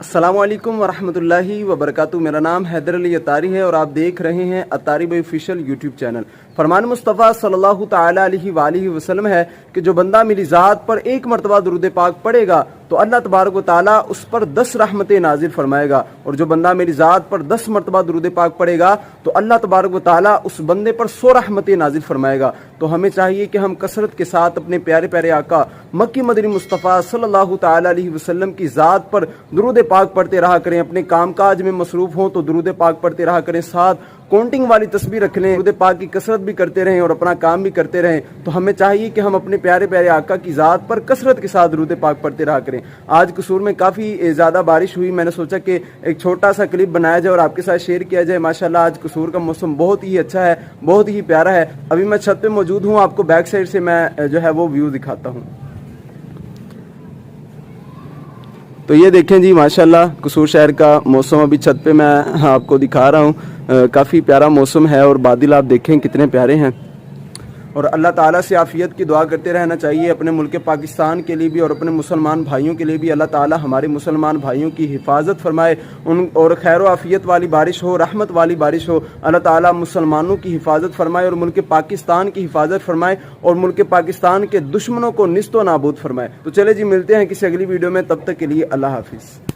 अस्सलाम वालेकुम वरहमतुल्लाहि वबरकातुहू। मेरा नाम हैदर अली अतारी है और आप देख रहे हैं अतारी भाई ऑफिशियल यूट्यूब चैनल। फरमान मुस्तफ़ा सल्लल्लाहु ताला अलैहि वसल्लम है कि जो बंदा मेरी ज़ात पर एक मरतबा दुरूद पाक पढ़ेगा तो अल्लाह तबारक व ताला उस पर 10 रहमतें नाजिल फरमाएगा, और जो बंदा मेरी ज़ात पर 10 मरतबा दुरूद पाक पढ़ेगा तो अल्लाह तबारक व ताला उस बंदे पर 100 रहमतें नाजिल फरमाएगा। तो हमें चाहिए कि हम कसरत के साथ अपने प्यारे प्यारे आका मक्की मदनी मुस्तफ़ा सल्लल्लाहु ताला अलैहि वसल्लम की ज़ात पर दुरूद पाक पढ़ते रहा करें। अपने कामकाज में मसरूफ़ हों तो दुरूद पाक पढ़ते रहा करें, साथ काउंटिंग वाली तस्बीह रख लें, दुरूद पाक की कसरत भी करते रहें और अपना काम भी करते रहें। तो हमें चाहिए कि हम अपने प्यारे प्यारे आका की ज़ात पर कसरत के साथ दुरूद पाक पढ़ते रहा करें। आज कसूर में काफ़ी ज़्यादा बारिश हुई, मैंने सोचा कि एक छोटा सा क्लिप बनाया जाए और आपके साथ शेयर किया जाए। माशाल्लाह आज कसूर का मौसम बहुत ही अच्छा है, बहुत ही प्यारा है। अभी मैं छत पे मौजूद हूँ, आपको बैक साइड से मैं जो है वो व्यू दिखाता हूँ। तो ये देखें जी माशाल्लाह कसूर शहर का मौसम अभी छत पे मैं आपको दिखा रहा हूँ। काफ़ी प्यारा मौसम है और बादल आप देखें कितने प्यारे हैं। और अल्लाह ताला से आफ़ियत की दुआ करते रहना चाहिए अपने मुल्क पाकिस्तान के लिए भी और अपने मुसलमान भाइयों के लिए भी। अल्लाह ताला हमारे मुसलमान भाइयों की हिफाजत फरमाए, उन और खैर व आफ़ियत वाली बारिश हो, रहमत वाली बारिश हो। अल्लाह ताला मुसलमानों की हिफाजत फरमाए और मुल्क पाकिस्तान की हिफाजत फरमाए और मुल्क पाकिस्तान के दुश्मनों को निस्तो नाबूद फरमाए। तो चले जी मिलते हैं किसी अगली वीडियो में, तब तक के लिए अल्लाह हाफिज़।